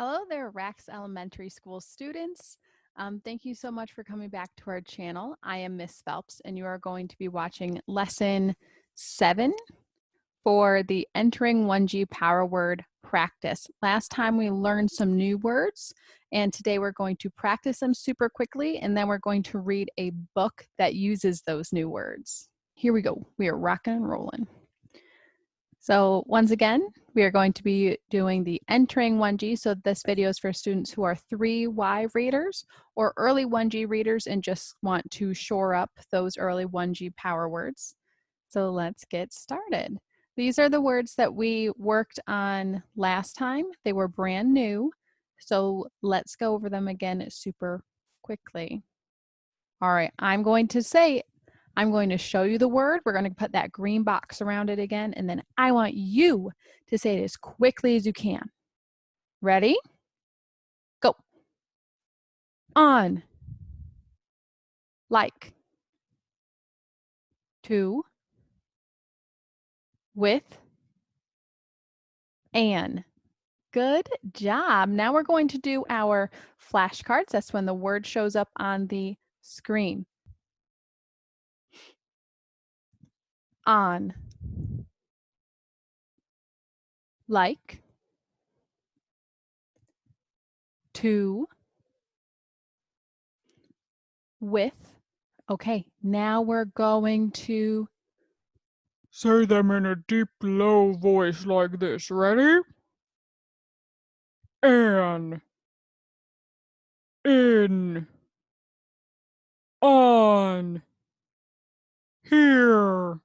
Hello there, Rax Elementary School students. Thank you so much for coming back to our channel. I am Miss Phelps, and you are going to be watching lesson 7 for the Entering 1G Power Word practice. Last time we learned some new words, and today we're going to practice them super quickly, and then we're going to read a book that uses those new words. Here we go. We are rocking and rolling. So once again, we are going to be doing the Entering 1G. So this video is for students who are 3Y readers or early 1G readers and just want to shore up those early 1G power words. So let's get started. These are the words that we worked on last time. They were brand new. So let's go over them again super quickly. All right, I'm going to show you the word. We're going to put that green box around it again, and then I want you to say it as quickly as you can. Ready? Go. On. Like. To. With. An. Good job. Now we're going to do our flashcards. That's when the word shows up on the screen. On. Like. To. With. Okay, now we're going to say them in a deep, low voice like this. Ready? An. In. On. Here.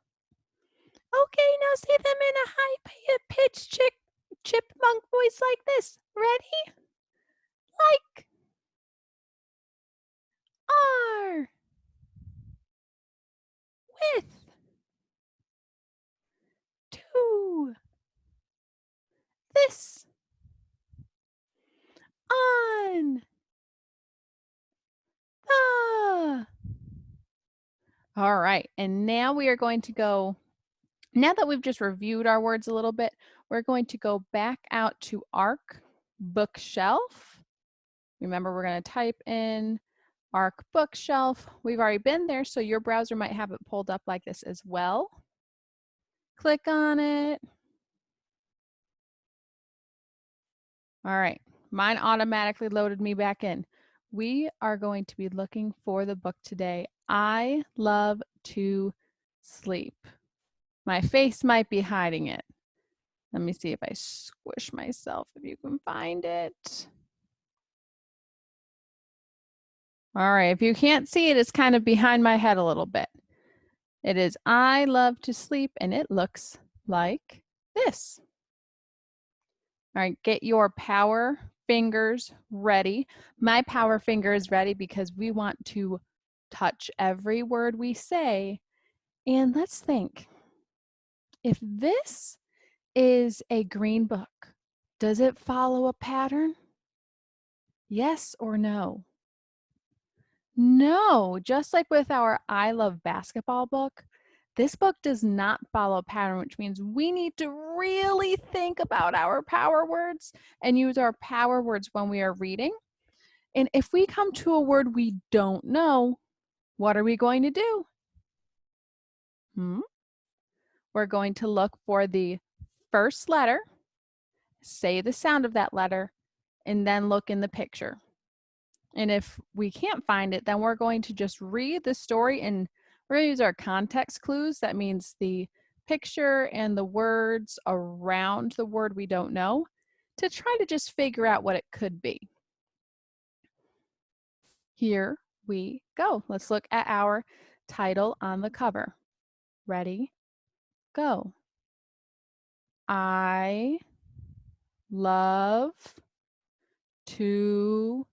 Okay, now say them in a high-pitched chipmunk voice like this. Ready? Like. Are. With. To. This. On. The. All right, and now we are going to go, now that we've just reviewed our words a little bit, we're going to go back out to ARC bookshelf. Remember, we're going to type in ARC bookshelf. We've already been there, so your browser might have it pulled up like this as well. Click on it. All right, mine automatically loaded me back in. We are going to be looking for the book today, I Love to Sleep. My face might be hiding it. Let me see if I squish myself, if you can find it. All right, if you can't see it, it's kind of behind my head a little bit. It is I Love to Sleep, and it looks like this. All right, get your power fingers ready. My power finger is ready because we want to touch every word we say. And let's think, if this is a green book, does it follow a pattern? Yes or no? No, just like with our I Love Basketball book, this book does not follow a pattern, which means we need to really think about our power words and use our power words when we are reading. And if we come to a word we don't know, what are we going to do? We're going to look for the first letter, say the sound of that letter, and then look in the picture. And if we can't find it, then we're going to just read the story, and we're going to use our context clues. That means the picture and the words around the word we don't know, to try to just figure out what it could be. Here we go. Let's look at our title on the cover. Ready? Go. I love to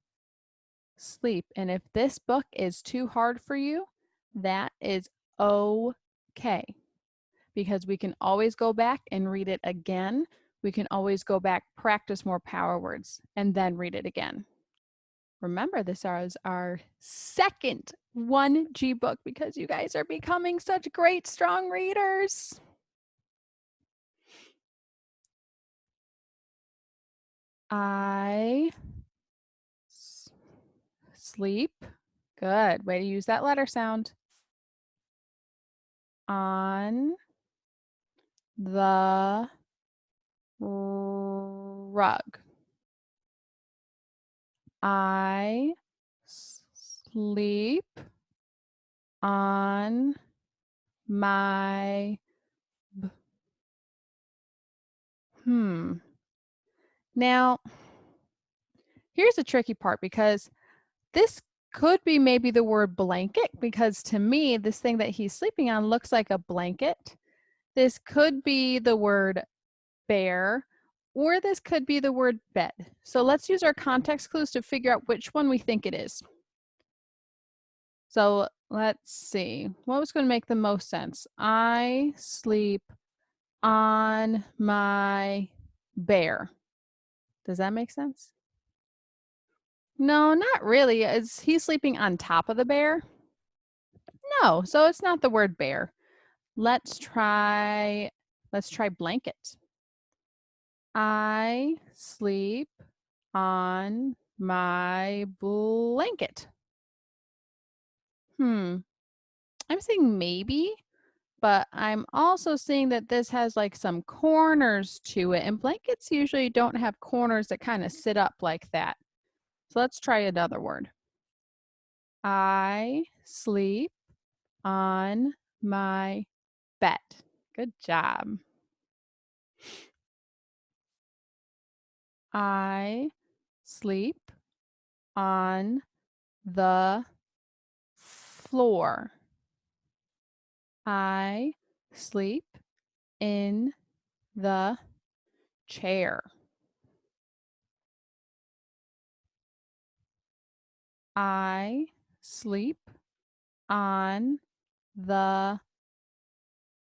sleep. And if this book is too hard for you, that is okay, because we can always go back and read it again. We can always go back, practice more power words, and then read it again. Remember, this is our second 1G book because you guys are becoming such great, strong readers. I sleep. Good. Way to use that letter sound. On the rug. I sleep on my Now, here's the tricky part because this could be maybe the word blanket because to me, this thing that he's sleeping on looks like a blanket. This could be the word bear, or this could be the word bed. So let's use our context clues to figure out which one we think it is. So let's see. What was going to make the most sense? I sleep on my bear. Does that make sense? No, not really. Is he sleeping on top of the bear? No, so it's not the word bear. Let's try blanket. I sleep on my blanket. I'm saying maybe, but I'm also seeing that this has like some corners to it, and blankets usually don't have corners that kind of sit up like that. So let's try another word. I sleep on my bed. Good job. I sleep on the floor. I sleep in the chair. I sleep on the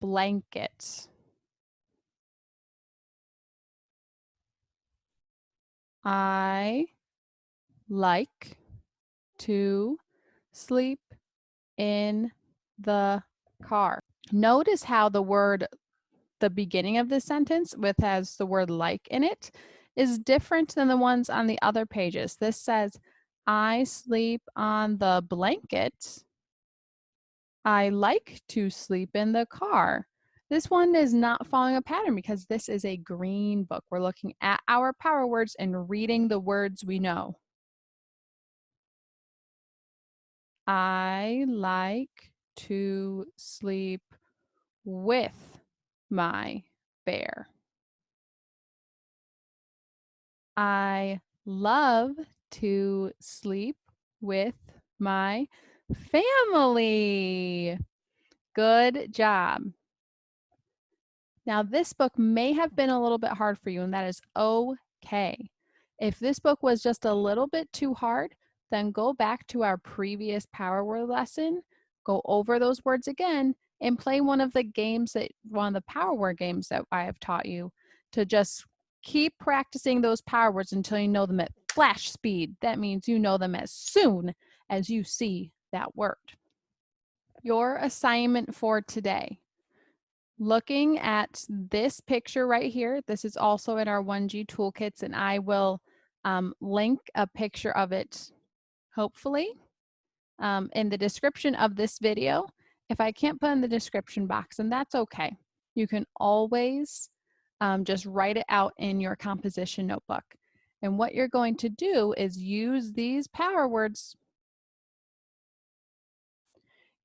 blanket. I like to sleep in the car. Notice how the beginning of this sentence, with has the word like in it, is different than the ones on the other pages. This says, I sleep on the blanket. I like to sleep in the car. This one is not following a pattern because this is a green book. We're looking at our power words and reading the words we know. I like to sleep with my bear. I love to sleep with my family. Good job. Now, this book may have been a little bit hard for you, and that is okay. If this book was just a little bit too hard, then go back to our previous power word lesson, go over those words again, and play one of the power word games that I have taught you to just keep practicing those power words until you know them at flash speed. That means you know them as soon as you see that word. Your assignment for today. Looking at this picture right here, this is also in our 1G toolkits, and I will link a picture of it, hopefully, in the description of this video. If I can't put in the description box, and that's okay. You can always just write it out in your composition notebook. And what you're going to do is use these power words.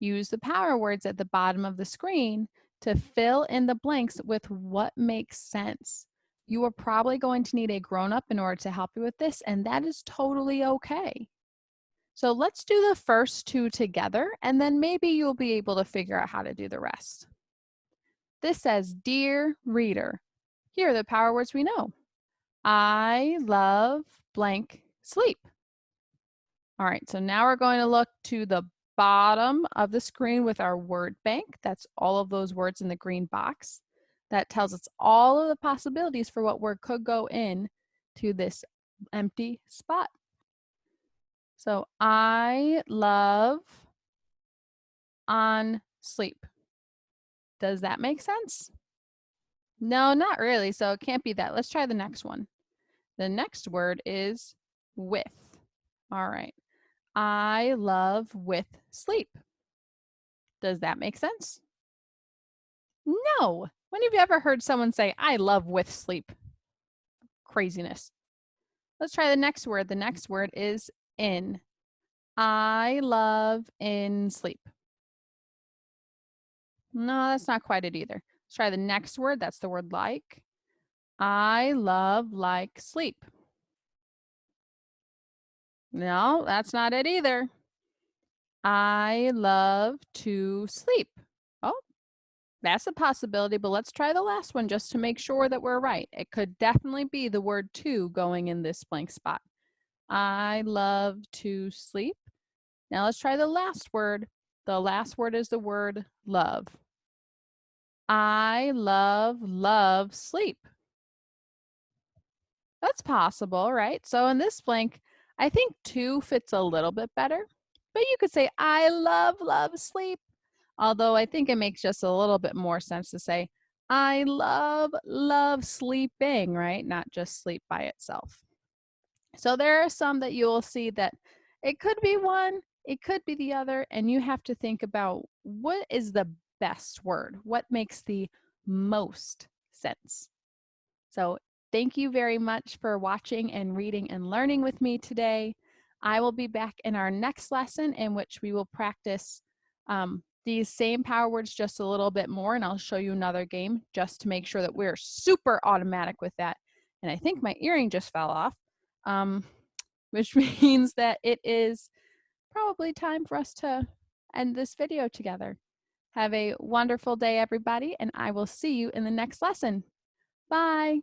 Use the power words at the bottom of the screen to fill in the blanks with what makes sense. You are probably going to need a grown-up in order to help you with this, and that is totally okay. So let's do the first two together, and then maybe you'll be able to figure out how to do the rest. This says, Dear Reader, here are the power words we know. I love blank sleep. All right, so now we're going to look to the bottom of the screen with our word bank. That's all of those words in the green box. That tells us all of the possibilities for what word could go in to this empty spot. So I love on sleep. Does that make sense? No, not really. So it can't be that. Let's try the next one. The next word is with. All right. I love with sleep. Does that make sense? No. When have you ever heard someone say, I love with sleep? Craziness. Let's try the next word. The next word is in. I love in sleep. No, that's not quite it either. Let's try the next word. That's the word like. I love like sleep. No, that's not it either. I love to sleep. Oh, that's a possibility, but let's try the last one just to make sure that we're right. It could definitely be the word to going in this blank spot. I love to sleep. Now let's try the last word. The last word is the word love. I love sleep. That's possible, right? So in this blank, I think to fits a little bit better, but you could say, I love sleep. Although I think it makes just a little bit more sense to say, I love sleeping, right? Not just sleep by itself. So there are some that you will see that it could be one, it could be the other, and you have to think about what is the best word? What makes the most sense? So thank you very much for watching and reading and learning with me today. I will be back in our next lesson in which we will practice these same power words just a little bit more, and I'll show you another game just to make sure that we're super automatic with that. And I think my earring just fell off, which means that it is probably time for us to end this video together. Have a wonderful day, everybody, and I will see you in the next lesson. Bye.